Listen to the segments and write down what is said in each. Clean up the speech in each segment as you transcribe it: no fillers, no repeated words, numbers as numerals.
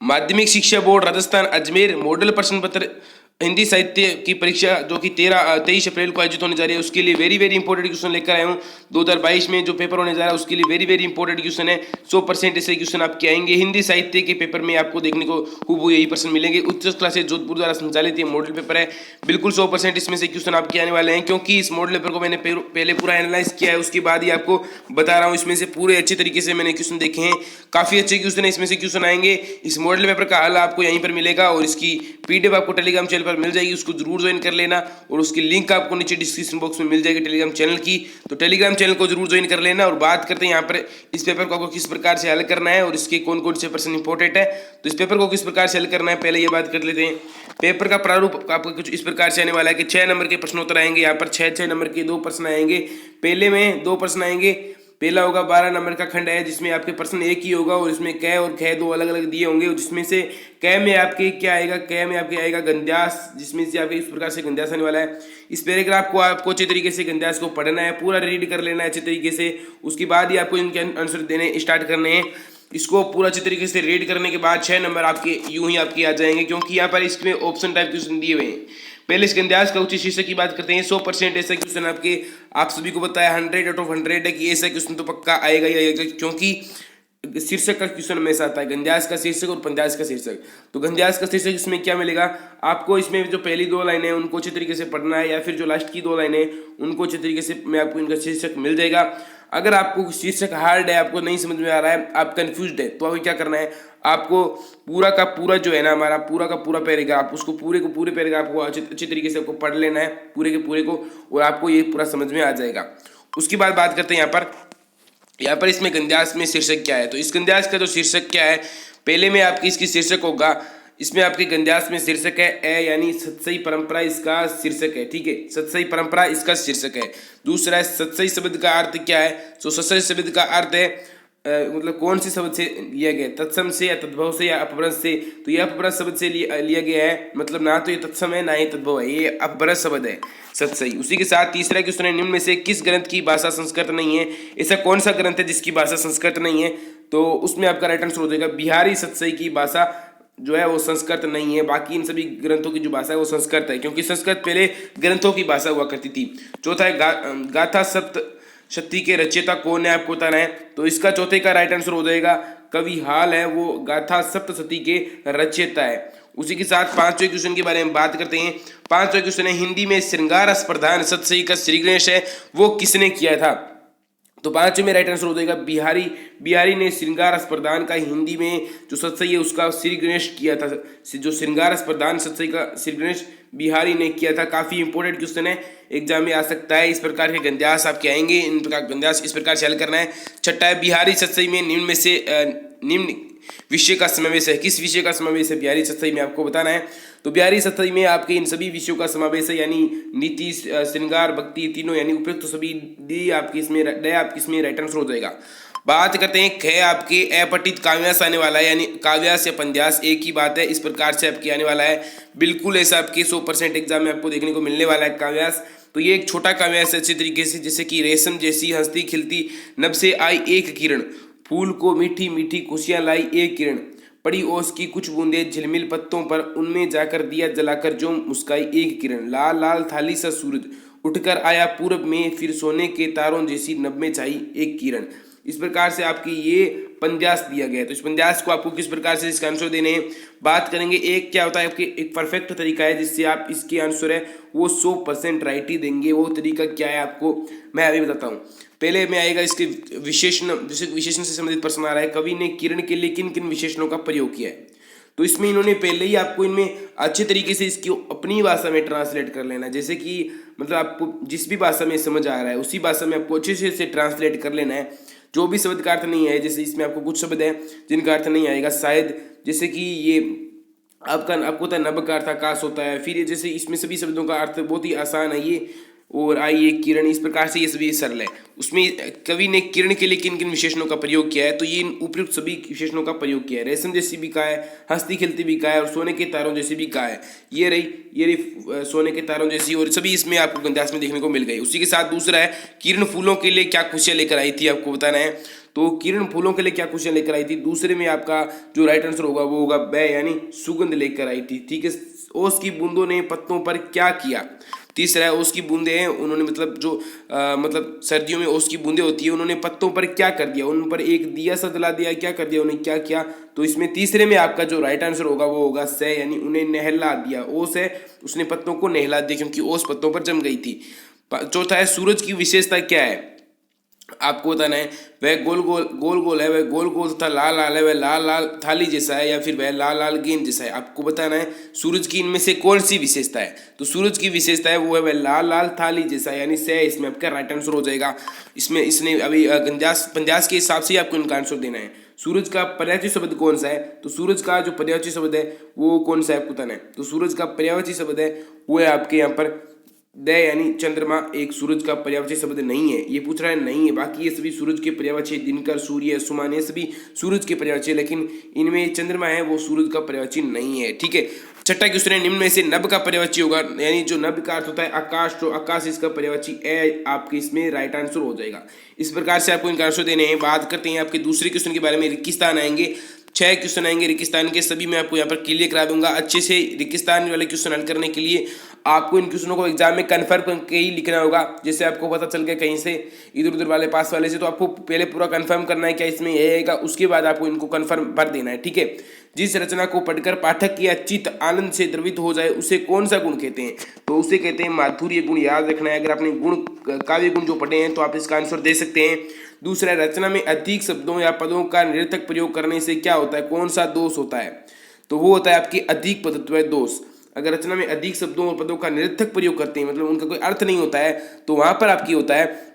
माध्यमिक शिक्षा board Rajasthan Ajmer model प्रश्न पत्र हिंदी साहित्य की परीक्षा जो कि 23 अप्रैल को आयोजित होने जा रही है, उसके लिए वेरी वेरी इंपॉर्टेंट क्वेश्चन लेकर आया हूँ। 2022 में जो पेपर होने जा रहा है उसके लिए वेरी वेरी इंपॉर्टेंट क्वेश्चन है। 100% ऐसे क्वेश्चन आपके आएंगे। हिंदी साहित्य के पेपर में आपको देखने को हूबहू यही प्रश्न मिलेंगे। उच्च क्लासेज जोधपुर द्वारा संचालित ये मॉडल पेपर है। बिल्कुल 100% इसमें से क्वेश्चन आपके आने वाले हैं, क्योंकि इस मॉडल पेपर को मैंने पहले पूरा एनालाइज किया है, उसके बाद ही आपको बता रहा हूँ। इसमें से पूरे अच्छे तरीके से मैंने क्वेश्चन देखे हैं, काफ़ी अच्छे क्वेश्चन है, इसमें से क्वेश्चन आएंगे। इस मॉडल पेपर का हल आपको यहीं पर मिलेगा और इसकी पीडीएफ आपको टेलीग्राम चैनल पर मिल जाएगी, उसको जरूर ज्वाइन कर लेना। और उसकी लिंक आपको नीचे डिस्क्रिप्शन बॉक्स में मिल जाएगी टेलीग्राम चैनल की, तो टेलीग्राम चैनल को जरूर ज्वाइन कर लेना। और बात करते हैं यहाँ पर इस पेपर को आपको किस प्रकार से हल करना है और इसके कौन कौन से प्रश्न इंपॉर्टेंट है। तो इस पेपर को किस प्रकार से हल करना है पहले ये बात कर लेते हैं। पेपर का प्रारूप आपको कुछ इस प्रकार से आने वाला है कि 6 नंबर के प्रश्नोत्तर आएंगे। यहाँ पर 6 नंबर के 2 प्रश्न आएंगे। पहले में 2 प्रश्न आएंगे। पहला होगा 12 नंबर का खंड है, जिसमें आपके प्रश्न एक ही होगा और इसमें क और ख 2 अलग अलग दिए होंगे। जिसमें से क में आपके क्या आएगा, क में आपके आएगा गंध्यास, जिसमें से आपके इस प्रकार से गंध्यास आने वाला है। इस पैराग्राफ को आपको अच्छे तरीके से गंध्यास को पढ़ना है, पूरा रीड कर लेना है अच्छे तरीके से। उसके बाद ही आपको इनके आंसर देने स्टार्ट करने हैं। इसको पूरा अच्छे तरीके से रीड करने के बाद 6 नंबर आपके यूं ही आपके आ जाएंगे, क्योंकि यहाँ पर इसमें ऑप्शन टाइप क्वेश्चन दिए हुए हैं। पहले इस गंध्यास का उच्च शीर्षक की बात करते हैं। 100% ऐसा क्वेश्चन आपके आप सभी को बताया 100 आउट ऑफ 100 है कि ऐसा क्वेश्चन तो पक्का आएगा ही आएगा, क्योंकि शीर्षक का क्वेश्चन हमेशा आता है, गंध्यास का शीर्षक और पंध्यास का शीर्षक। तो गंध्यास का शीर्षक इसमें क्या मिलेगा आपको, इसमें जो पहली 2 लाइनें हैं उनको अच्छे तरीके से पढ़ना है, या फिर जो लास्ट की 2 लाइनें उनको अच्छे तरीके से में आपको इनका शीर्षक मिल जाएगा। अगर आपको शीर्षक हार्ड है, आपको नहीं समझ में आ रहा है, आप कंफ्यूज्ड है, तो अभी क्या करना है, आपको पूरा का पूरा जो है ना हमारा पूरा का पूरा पैराग्राफ, उसको पूरे पैराग्राफ को अच्छे तरीके से आपको पढ़ लेना है, पूरे के पूरे को, और आपको ये पूरा समझ में आ जाएगा। उसके बाद बात करते हैं यहाँ पर इसमें गंध्यास में शीर्षक क्या है। तो इस गंध्यास का जो शीर्षक क्या है, पहले में आपकी इसकी शीर्षक होगा, इसमें आपके गंध्यास में शीर्षक है ए, यानी सतसई परंपरा इसका शीर्षक है। ठीक है, सतसई परंपरा इसका शीर्षक है। दूसरा है सतसई शब्द का अर्थ क्या है। तो सतसई शब्द का अर्थ है मतलब कौन से शब्द से लिया गया, तत्सम से या तद्भव से या अपभ्रंश से। तो यह अपभ्रंश शब्द से लिया गया है, मतलब ना तो ये तत्सम है ना ही तद्भव है, ये अपभ्रंश शब्द है सतसई। उसी के साथ तीसरा क्वेश्चन है, निम्न में से किस ग्रंथ की भाषा संस्कृत नहीं है। ऐसा कौन सा ग्रंथ है जिसकी भाषा संस्कृत नहीं है। तो उसमें आपका राइट आंसर हो जाएगा बिहारी सतसई की भाषा जो है वो संस्कृत नहीं है। बाकी इन सभी ग्रंथों की जो भाषा है वो संस्कृत है, क्योंकि संस्कृत पहले ग्रंथों की भाषा हुआ करती थी। चौथा है गाथा सप्तशती के रचयिता कौन है, आपको बताना है। तो इसका चौथे का राइट आंसर हो जाएगा कवि हाल है, वो गाथा सप्तशती के रचयिता है। उसी के साथ 5वें क्वेश्चन के बारे में बात करते हैं। 5वां क्वेश्चन है, हिंदी में श्रृंगार रस प्रधान सतसई का श्री गणेश है वो किसने किया था। तो 5वें में राइट आंसर हो जाएगा बिहारी ने श्रृंगार रस प्रदान का हिंदी में जो सतसई है उसका श्री गणेश किया था। जो श्रृंगार रस प्रदान सतसई का श्री गणेश बिहारी ने किया था। काफी इंपॉर्टेंट क्वेश्चन है, एग्जाम में आ सकता है। इस प्रकार के गंध्यास आपके आएंगे, इन प्रकार गंध्यास इस प्रकार से हल करना है। छठा है, बिहारी सतसई में निम्न में से निम्न विषय का समावेश है। किस विषय का समावेश है बिहारी सतसई में, आपको बताना है। तो बिहारी सतसई में आपके इन सभी विषयों का समावेश है, यानी नीति श्रृंगार भक्ति तीनों, यानी उपयुक्त सभी डी आपकी इसमें राइट आंसर हो जाएगा। बात करते हैं ख आपके अपठित काव्यास आने वाला है, यानी काव्यास या पंद्यास एक ही बात है, इस प्रकार से आपके आने वाला है। बिल्कुल ऐसा आपके 100% एग्जाम में आपको देखने को मिलने वाला है काव्यास। तो ये एक छोटा काव्यास है अच्छे तरीके से, जैसे कि रेशम जैसी हंसती खिलती नभ से आई एक किरण, फूल को मीठी मीठी खुशियां लाई एक किरण, पड़ी ओस की कुछ बूंदें झिलमिल पत्तों पर, उनमें जाकर दिया जलाकर जो मुस्काई एक किरण, लाल लाल थाली सा सूरज उठकर आया पूरब में, फिर सोने के तारों जैसी नभ में छाई एक किरण। इस प्रकार से आपकी ये पंद्यास दिया गया है। तो इस पंद्यास को आपको किस प्रकार से इसका आंसर देने हैं बात करेंगे। एक क्या होता है आपके एक परफेक्ट तरीका है जिससे आप इसके आंसर है वो 100% राइट ही देंगे। वो तरीका क्या है आपको मैं अभी बताता हूँ। पहले में आएगा इसके विशेषण से संबंधित प्रश्न आ रहा है, कवि ने किरण के लिए किन किन विशेषणों का प्रयोग किया है। तो इसमें इन्होंने पहले ही आपको इनमें अच्छे तरीके से इसकी अपनी भाषा में ट्रांसलेट कर लेना है। जैसे कि मतलब आपको जिस भी भाषा में समझ आ रहा है उसी भाषा में आपको अच्छे से ट्रांसलेट कर लेना है। जो भी शब्द का अर्थ नहीं है, जैसे इसमें आपको कुछ शब्द है जिनका अर्थ नहीं आएगा शायद, जैसे कि ये आपको होता है नभ का अर्थ आकाश होता है। फिर ये जैसे इसमें सभी शब्दों का अर्थ बहुत ही आसान है ये, और आई एक किरण, इस प्रकार से ये सभी सरल है। उसमें कवि ने किरण के लिए किन किन विशेषणों का प्रयोग किया है, तो ये उपयुक्त सभी विशेषणों का प्रयोग किया है। रेशम जैसी भी कहा है, हंसती खिलती भी कहा है, और सोने के तारों जैसी भी कहा है। ये रही सोने के तारों जैसी, और सभी इसमें आपको गंध्यास में देखने को मिल गई। उसी के साथ दूसरा है, किरण फूलों के लिए क्या खुशियां लेकर आई थी, आपको बताना है। तो किरण फूलों के लिए क्या क्वेश्चन लेकर आई थी। दूसरे में आपका जो राइट आंसर होगा वो होगा बै यानी सुगंध लेकर आई थी, ठीक है। ओस की बूंदों ने पत्तों पर क्या किया। तीसरा है ओस की बूंदे हैं, उन्होंने मतलब जो मतलब सर्दियों में ओस की बूंदे होती है, उन्होंने पत्तों पर क्या कर दिया, उन पर एक दिया सा जला दिया, क्या कर दिया, उन्हें क्या किया। तो इसमें तीसरे में आपका जो राइट आंसर होगा वो होगा से यानी उन्हें नहला दिया। ओस है उसने पत्तों को नहला दिया क्योंकि ओस पत्तों पर जम गई थी। चौथा है सूरज की विशेषता क्या है, आपको बताना है। वह गोल गोल गोल गोल है, वह गोल गोल तथा लाल लाल है, वह लाल लाल थाली जैसा है, या फिर वह लाल लाल गेंद जैसा है। आपको बताना है सूरज की इनमें से कौन सी विशेषता है। तो सूरज की विशेषता है वो है वह लाल लाल थाली जैसा है, यानी से इसमें आपका राइट आंसर हो जाएगा। इसमें इसने अभी पंजास के हिसाब से ही आपको इनका आंसर देना है। सूरज का पर्यायवाची शब्द कौन सा है, तो सूरज का जो पर्यायवाची शब्द है वो कौन सा है आपको बताना है। तो सूरज का पर्यायवाची शब्द है वो है आपके यहाँ पर द यानी चंद्रमा एक सूरज का पर्यायवाची शब्द नहीं है, ये पूछ रहा है नहीं है। बाकी ये सभी सूरज के पर्यायवाची, दिनकर, सूर्य, सुमान, ये सभी सूरज के पर्यायवाची, लेकिन इनमें चंद्रमा है वो सूरज का पर्यायवाची नहीं है, ठीक है। छठा क्वेश्चन है निम्न में से नभ का पर्यायवाची होगा, यानी जो नभ का अर्थ होता है आकाश, तो आकाश इसका पर्यायवाची ए आपके इसमें राइट आंसर हो जाएगा। इस प्रकार से आपको इनका आंसर देने हैं। बात करते हैं आपके दूसरे क्वेश्चन के बारे में। रेगिस्तान आएंगे, 6 क्वेश्चन आएंगे रेगिस्तान के, सभी मैं आपको यहाँ पर क्लियर करा दूंगा। अच्छे से रेगिस्तान वाले क्वेश्चन हल करने के लिए आपको इन क्वेश्चनों को एग्जाम में कन्फर्म करके ही लिखना होगा। जैसे आपको पता चल गया कहीं से इधर उधर वाले पास वाले से, तो आपको पहले पूरा कन्फर्म करना है क्या इसमें ये आएगा, उसके बाद आपको इनको कन्फर्म भर देना है, ठीक है। जिस रचना को पढ़कर पाठक की चित्त आनंद से द्रवित हो जाए उसे कौन सा गुण कहते हैं, तो उसे कहते हैं माधुर्य गुण। याद रखना है, अगर आपने गुण काव्य गुण जो पढ़े हैं तो आप इसका आंसर दे सकते हैं। दूसरा, रचना में अधिक शब्दों या पदों का निरर्थक प्रयोग करने से क्या होता है, कौन सा दोष होता है, तो वो होता है आपकी अधिक पदत्व दोष। अगर रचना में अधिक शब्दों और पदों का निरर्थक प्रयोग करते हैं, मतलब उनका कोई अर्थ नहीं होता है, तो वहां पर आपकी होता है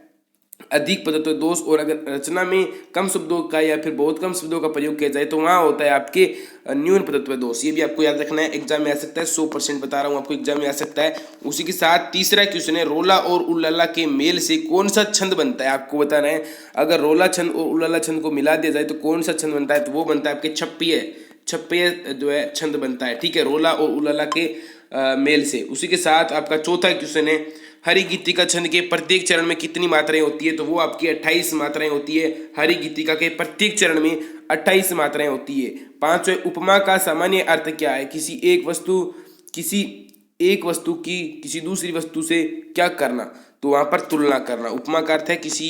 अधिक पदत्व दोष। और अगर रचना में कम शब्दों का या फिर बहुत कम शब्दों का प्रयोग किया जाए तो वहाँ होता है आपके न्यून पदत्व दोष। ये भी आपको याद रखना है, एग्जाम में आ सकता है, 100% बता रहा हूँ आपको, एग्जाम में आ सकता है। उसी के साथ तीसरा क्वेश्चन है रोला और उल्लाला के मेल से कौन सा छंद बनता है, आपको बताना है। अगर रोला छंद और उल्लाला छंद को मिला दिया जाए तो कौन सा छंद बनता है, तो वो बनता है आपके छप्पय जो है छंद बनता है, ठीक है, रोला और उल्लाला के मेल से। उसी के साथ आपका चौथा क्वेश्चन है हरि गीतिका छंद के प्रत्येक चरण में कितनी मात्राएं होती है, तो वो आपकी 28 मात्राएं होती है। हरि गीतिका के प्रत्येक चरण में 28 मात्राएं होती है। पांचवें, उपमा का सामान्य अर्थ क्या है, किसी एक वस्तु की किसी दूसरी वस्तु से क्या करना, तो वहां पर तुलना करना। उपमा का अर्थ है किसी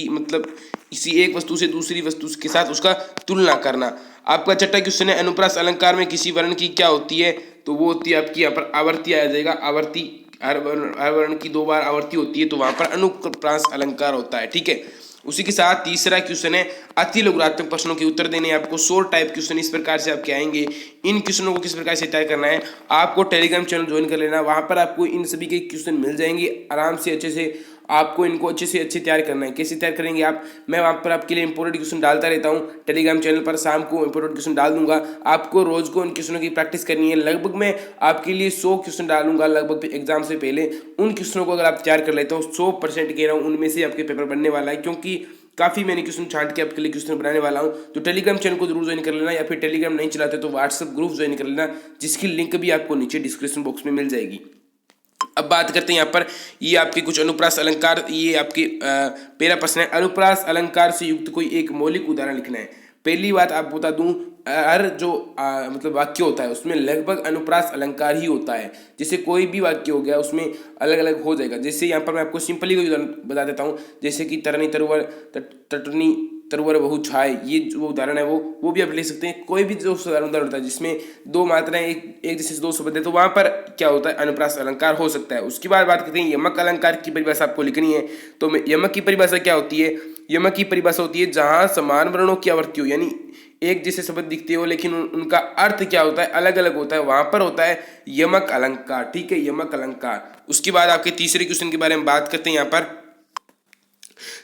एक वस्तु से दूसरी वस्तु के साथ उसका तुलना करना। आपका छठा क्वेश्चन है अनुप्रास अलंकार में किसी वर्ण की क्या होती है, तो वो होती है आपकी यहाँ पर आवर्ती आ जाएगा। आवर्ती, हर वर्ण की 2 बार आवर्ती होती है, तो वहां पर अनुप्रास अलंकार होता है, ठीक है। उसी के साथ तीसरा क्वेश्चन है अति लघुरात्मक प्रश्नों के उत्तर देने, आपको 100 टाइप क्वेश्चन इस प्रकार से आपके आएंगे। इन क्वेश्चनों को किस प्रकार से तय करना है, आपको टेलीग्राम चैनल ज्वाइन कर लेना, वहां पर आपको इन सभी के क्वेश्चन मिल जाएंगे आराम से, अच्छे से आपको इनको अच्छे से अच्छे तैयार करना है। कैसे तैयार करेंगे आप, मैं वहाँ पर आपके लिए इंपोर्टेंट क्वेश्चन डालता रहता हूँ टेलीग्राम चैनल पर, शाम को इंपोर्टेंट क्वेश्चन डाल दूंगा। आपको रोज को उन क्वेश्चनों की प्रैक्टिस करनी है। लगभग मैं आपके लिए 100 क्वेश्चन डालूंगा लगभग एग्जाम से पहले। उन क्वेश्चनों को अगर आप तैयार कर लेते हो 100% कह रहा हूँ उनमें से आपके पेपर बनने वाला है, क्योंकि काफ़ी मैंने क्वेश्चन छांट के आपके लिए क्वेश्चन बनाने वाला हूँ। तो टेलीग्राम चैनल को जरूर ज्वाइन कर लेना, या फिर टेलीग्राम नहीं चलाते तो व्हाट्सएप ग्रुप ज्वाइन कर लेना, जिसकी लिंक भी आपको नीचे डिस्क्रिप्शन बॉक्स में मिल जाएगी। अब बात करते हैं यहाँ पर, ये आपके कुछ अनुप्रास अलंकार, ये आपके पहला प्रश्न है अनुप्रास अलंकार से युक्त कोई एक मौलिक उदाहरण लिखना है। पहली बात आप बता दूं, हर जो मतलब वाक्य होता है उसमें लगभग अनुप्रास अलंकार ही होता है। जैसे कोई भी वाक्य हो गया उसमें अलग अलग हो जाएगा। जैसे यहाँ पर मैं आपको सिंपली कोई उदाहरण बता देता हूँ, जैसे कि तरनी तरुवर, तटनी तरुवर बहु छाय, ये जो उदाहरण है वो भी आप ले सकते हैं। कोई भी जो उदाहरण होता है जिसमें 2 मात्राएं एक जैसे 2 शब्द है, तो वहां पर क्या होता है अनुप्रास अलंकार हो सकता है। उसके बाद बात करते हैं यमक अलंकार की परिभाषा आपको लिखनी है। तो यमक की परिभाषा क्या होती है, यमक की परिभाषा होती है जहां समान वर्णों की आवर्ती हो, यानी एक जैसे शब्द दिखते हो लेकिन उनका अर्थ क्या होता है अलग अलग होता है, वहां पर होता है यमक अलंकार, ठीक है, यमक अलंकार। उसके बाद आपके तीसरे क्वेश्चन के बारे में बात करते हैं। यहाँ पर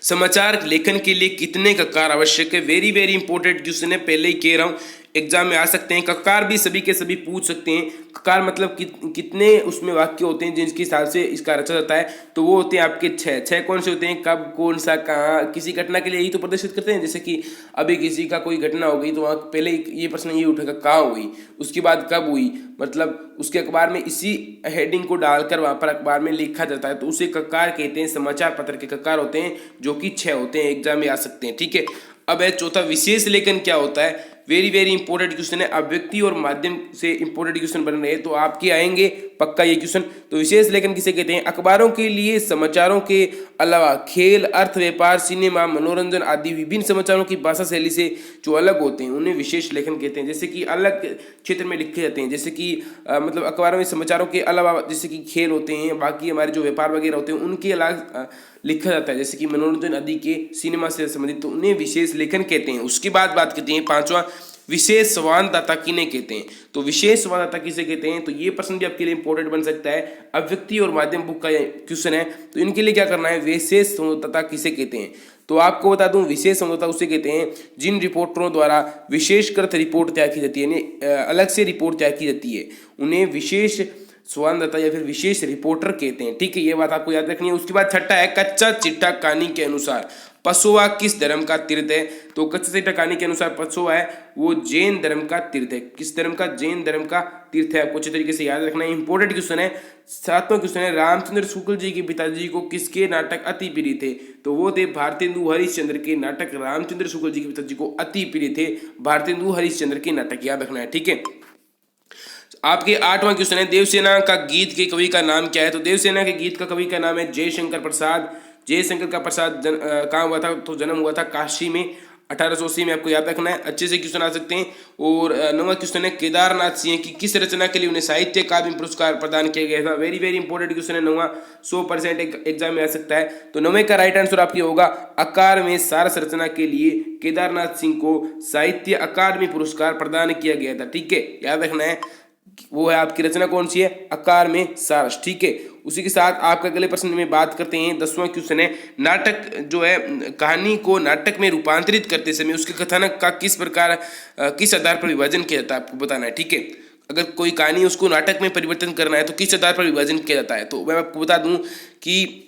समाचार लेखन के लिए कितने ककार आवश्यक है, वेरी वेरी इंपॉर्टेंट क्वेश्चन है, पहले ही कह रहा हूं एग्जाम में आ सकते हैं। ककार भी सभी के सभी पूछ सकते हैं। ककार मतलब कितने उसमें वाक्य होते हैं जिनके हिसाब से इसका रचा जाता है, तो वो होते हैं आपके 6 कौन से होते हैं, कब, कौन सा, कहाँ, किसी घटना के लिए यही तो प्रदर्शित करते हैं। जैसे कि अभी किसी का कोई घटना हो गई तो वहाँ पहले ये प्रश्न ये उठेगा कहाँ हुई, उसके बाद कब हुई, मतलब उसके अखबार में इसी हेडिंग को डालकर वहाँ पर अखबार में लिखा जाता है, तो उसे ककार कहते हैं। समाचार पत्र के ककार होते हैं जो कि 6 होते हैं, एग्जाम में आ सकते हैं, ठीक है। अब है चौथा विशेष लेखन क्या होता है। वेरी वेरी इंपॉर्टेंट क्वेश्चन है, अभिव्यक्ति और माध्यम से इंपॉर्टेंट क्वेश्चन बन रहे हैं तो आपके आएंगे पक्का ये क्वेश्चन। तो विशेष लेखन किसे कहते हैं? अखबारों के लिए समाचारों के अलावा खेल, अर्थ, व्यापार, सिनेमा, मनोरंजन आदि विभिन्न समाचारों की भाषा शैली से जो अलग होते हैं उन्हें विशेष लेखन कहते हैं। जैसे कि अलग क्षेत्र में लिखे जाते हैं, जैसे कि मतलब अखबारों में समाचारों के अलावा जैसे कि खेल होते हैं, बाकी हमारे जो व्यापार वगैरह होते हैं उनके अलग लिखा जाता है, जैसे कि मनोरंजन आदि के सिनेमा से संबंधित, तो उन्हें विशेष लेखन कहते हैं। उसके बाद बात करते हैं पांचवा, विशेष संवाददाता किन्हें कहते हैं? तो विशेष संवाददाता किसे कहते हैं? तो ये प्रश्न भी आपके लिए इंपॉर्टेंट बन सकता है, अभिव्यक्ति और माध्यम बुक का क्वेश्चन है। तो इनके लिए क्या करना है, विशेष संवाददाता किसे कहते हैं? तो आपको बता दूं, विशेष संवाददाता उसे कहते हैं जिन रिपोर्टरों द्वारा विशेषकृत रिपोर्ट तैयार की जाती है, यानी अलग से रिपोर्ट तैयार की जाती है, उन्हें विशेष संवाददाता या फिर विशेष रिपोर्टर कहते हैं। ठीक है, ये बात आपको याद रखनी है। उसके बाद छठा है, कच्चा चिट्ठा कहानी के अनुसार पसोवा किस धर्म का तीर्थ है? तो कच्चा चिट्ठा कहानी के अनुसार पसोवा है वो जैन धर्म का तीर्थ है। किस धर्म का? जैन धर्म का तीर्थ है। आपको अच्छे तरीके से याद रखना है, इंपॉर्टेंट क्वेश्चन है। सातवां क्वेश्चन है, रामचंद्र शुक्ल जी के पिताजी को किसके नाटक अति प्रिय थे? तो वो थे भारतेंदु हरिश्चंद्र के नाटक। रामचंद्र शुक्ल जी के पिताजी को अति प्रिय थे भारतेंदु हरिश्चंद्र के नाटक, याद रखना है। ठीक है, आपके आठवां क्वेश्चन है, देवसेना का गीत के कवि का नाम क्या है? तो देवसेना के गीत का कवि का नाम है जयशंकर प्रसाद। जयशंकर का प्रसाद कहाँ हुआ था? तो जन्म हुआ था काशी में 1880 में, आपको याद रखना है। अच्छे से क्वेश्चन आ सकते हैं। और नौवां क्वेश्चन है, केदारनाथ सिंह की किस रचना के लिए उन्हें साहित्य अकादमी पुरस्कार प्रदान किया गया था? वेरी वेरी इंपॉर्टेंट क्वेश्चन है नौवां, 100% एग्जाम में आ सकता है। तो नौवें का राइट आंसर आपकी होगा, आकार में सारस रचना के लिए केदारनाथ सिंह को साहित्य अकादमी पुरस्कार प्रदान किया गया था। ठीक है, याद रखना है, वो है आपकी रचना कौन सी है? आकार में सारस। ठीक है, उसी के साथ आपका अगले प्रश्न में बात करते हैं। 10वां क्वेश्चन है, नाटक जो है कहानी को नाटक में रूपांतरित करते समय उसके कथानक का किस प्रकार किस आधार पर विभाजन किया जाता है? आपको बताना है। ठीक है, अगर कोई कहानी उसको नाटक में परिवर्तन करना है तो किस आधार पर विभाजन किया जाता है? तो मैं आपको बता दूं कि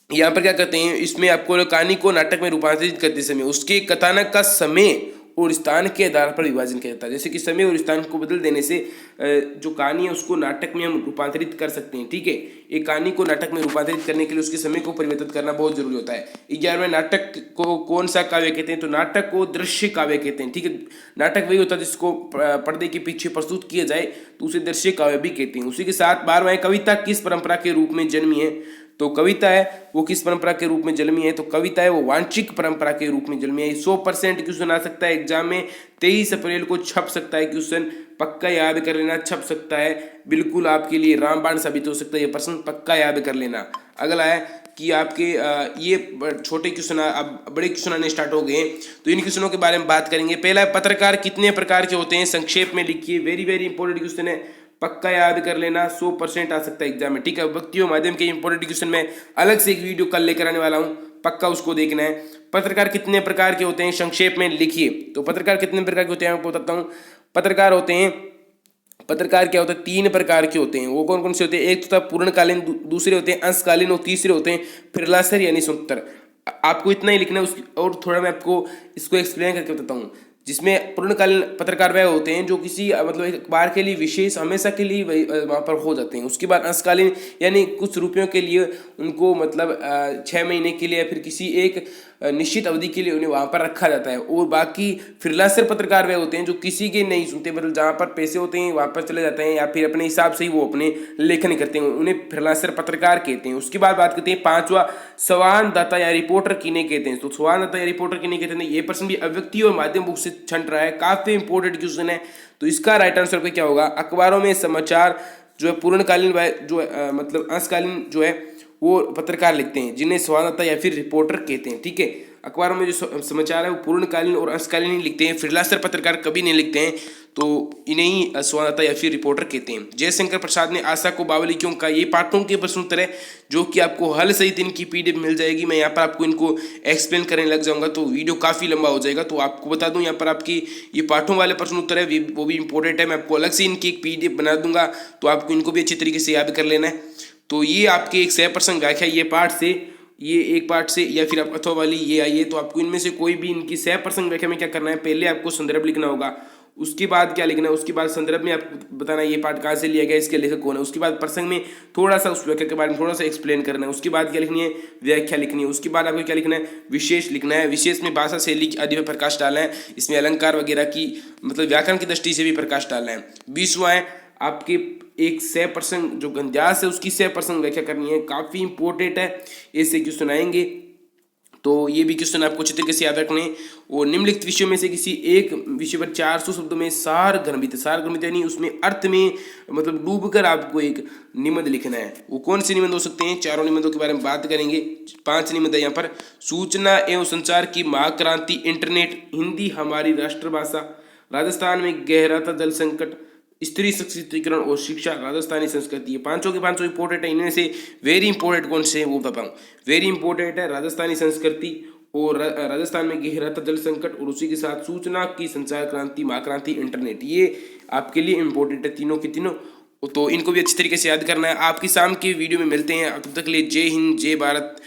यहाँ पर क्या करते हैं, इसमें आपको कहानी को नाटक में रूपांतरित करते समय उसके कथानक का समय और स्थान के आधार पर विभाजन किया जाता है। जैसे कि समय और स्थान को बदल देने से जो कहानी है उसको नाटक में हम रूपांतरित कर सकते हैं। ठीक है, एक कहानी को नाटक में रूपांतरित करने के लिए उसके समय को परिवर्तित करना बहुत जरूरी होता है। 11वें, नाटक को कौन सा काव्य कहते हैं? तो नाटक को दृश्य काव्य कहते हैं। ठीक है, नाटक वही होता है जिसको पर्दे के पीछे प्रस्तुत किया जाए तो उसे दृश्य काव्य भी कहते हैं। उसी के साथ 12वां, कविता किस परंपरा के रूप में जन्मी है? तो कविता है वो किस परंपरा के रूप में जन्मी है? तो कविता है वो वांशिक परंपरा के रूप में जन्मी है। 100% क्वेश्चन आ सकता है एग्जाम में, 23 अप्रैल को छप सकता है क्वेश्चन, पक्का याद कर लेना, छप सकता है, बिल्कुल आपके लिए रामबाण साबित हो सकता है ये प्रश्न, पक्का याद कर लेना। अगला है कि आपके ये छोटे क्वेश्चन अब बड़े क्वेश्चन आने स्टार्ट हो गए, तो इन क्वेश्चनों के बारे में बात करेंगे। पहला है, पत्रकार कितने प्रकार के होते हैं? संक्षेप में लिखिए, वेरी वेरी इंपॉर्टेंट क्वेश्चन है, पक्का याद कर लेना, 100% आ सकता है एग्जाम में। ठीक है, व्यक्तियों माध्यम के इंपॉर्टेंट क्वेश्चन में अलग से एक वीडियो कल लेकर आने वाला हूं, पक्का उसको देखना है। पत्रकार कितने प्रकार के होते हैं? संक्षेप में लिखिए। तो पत्रकार कितने प्रकार के होते हैं आपको बताता हूं। पत्रकार होते हैं, पत्रकार क्या होता है? 3 प्रकार के होते हैं। वो कौन कौन से होते हैं? एक तो पूर्णकालीन, दूसरे होते हैं अंशकालीन और तीसरे होते हैं फ्रीलांसर यानी स्वतंत्र। आपको इतना ही लिखना है, और थोड़ा मैं आपको इसको एक्सप्लेन करके बताता हूँ। जिसमें पूर्णकालीन पत्रकार वह होते हैं जो किसी मतलब एक अखबार के लिए विशेष हमेशा के लिए वहाँ पर हो जाते हैं। उसके बाद अंशकालीन यानी कुछ रुपयों के लिए उनको मतलब 6 महीने के लिए या फिर किसी एक निश्चित अवधि के लिए उन्हें वहाँ पर रखा जाता है। और बाकी फ्रीलांसर पत्रकार वह होते हैं जो किसी के नहीं सुनते, मतलब जहाँ पर पैसे होते हैं वहाँ पर चले जाते हैं या फिर अपने हिसाब से ही वो अपने लेखन करते हैं, उन्हें फ्रीलांसर पत्रकार कहते हैं। उसके बाद बात करते हैं 5वां, संवाददाता या रिपोर्टर किन्हें कहते हैं? तो संवाददाता या रिपोर्टर किन्हें कहते हैं? ये प्रश्न भी अभिव्यक्ति और माध्यम बुक से छंट रहा है, काफी इंपॉर्टेंट क्वेश्चन है। तो इसका राइट आंसर पे क्या होगा? अखबारों में समाचार जो है पूर्णकालीन जो मतलब अंशकालीन जो है वो पत्रकार लिखते हैं जिन्हें संवाददाता या फिर रिपोर्टर कहते हैं। ठीक है, अखबारों में जो समाचार है वो पूर्णकालीन और अंशकालीन ही लिखते हैं, फ्रीलांसर पत्रकार कभी नहीं लिखते हैं, तो इन्हें ही संवाददाता या फिर रिपोर्टर कहते हैं। जयशंकर प्रसाद ने आशा को बावली क्यों कहा? ये पाठों के प्रश्न उत्तर है जो कि आपको हल सहित इनकी पीडीएफ मिल जाएगी। मैं यहाँ पर आपको इनको एक्सप्लेन करने लग जाऊंगा तो वीडियो काफ़ी लंबा हो जाएगा। तो आपको बता दूं यहाँ पर आपकी ये पाठों वाले प्रश्न उत्तर है वो भी इंपॉर्टेंट है। मैं आपको अलग से इनकी एक पीडीएफ बना दूंगा तो आपको इनको भी अच्छी तरीके से याद कर लेना है। तो ये आपके एक 100% व्याख्या ये पाठ से, ये एक पार्ट से या फिर आप अथवा वाली ये आइए, तो आपको इनमें से कोई भी इनकी 100% व्याख्या में क्या करना है? पहले आपको संदर्भ लिखना होगा, उसके बाद क्या लिखना है, उसके बाद संदर्भ में आपको बताना है ये पाठ कहाँ से लिया गया, इसके लेखक कौन है। उसके बाद प्रसंग में थोड़ा सा उस व्याख्या के बारे में थोड़ा सा एक्सप्लेन करना है। उसके बाद क्या लिखनी है, व्याख्या लिखनी है। उसके बाद आपको क्या लिखना है, विशेष लिखना है। विशेष में भाषा शैली आदि पर प्रकाश डालना है, इसमें अलंकार वगैरह की मतलब व्याकरण की दृष्टि से भी प्रकाश डालना है। 20वां है आपके एक 100% जो गंध्यास है उसकी 100% व्याख्या करनी है, काफ़ी इंपॉर्टेंट है, ऐसे क्वेश्चन आएंगे। तो ये भी क्वेश्चन आपको अच्छी तरीके से याद रखने हैं। और निम्नलिखित विषयों में से किसी एक विषय पर 400 शब्दों में सारगर्भित यानी उसमें अर्थ में मतलब डूबकर आपको एक निबंध लिखना है। वो कौन से निबंध हो सकते हैं, चारों निबंधों के बारे में बात करेंगे। 5 निबंध है यहाँ पर। सूचना एवं संचार की महाक्रांति, इंटरनेट, हिंदी हमारी राष्ट्रभाषा, राजस्थान में गहराता जल संकट, स्त्री सशक्तिकरण और शिक्षा, राजस्थानी संस्कृति। ये पांचों के पांचों इंपॉर्टेंट है। इनमें से वेरी इंपॉर्टेंट कौन से हैं वो बताऊं। वेरी इंपॉर्टेंट है राजस्थानी संस्कृति और राजस्थान में गहराता जल संकट, और उसी के साथ सूचना की संचार क्रांति, महाक्रांति, इंटरनेट। ये आपके लिए इंपॉर्टेंट है तीनों के तीनों। तो इनको भी अच्छी तरीके से याद करना है। आपकी शाम की वीडियो में मिलते हैं, तब तक के लिए जय हिंद, जय भारत,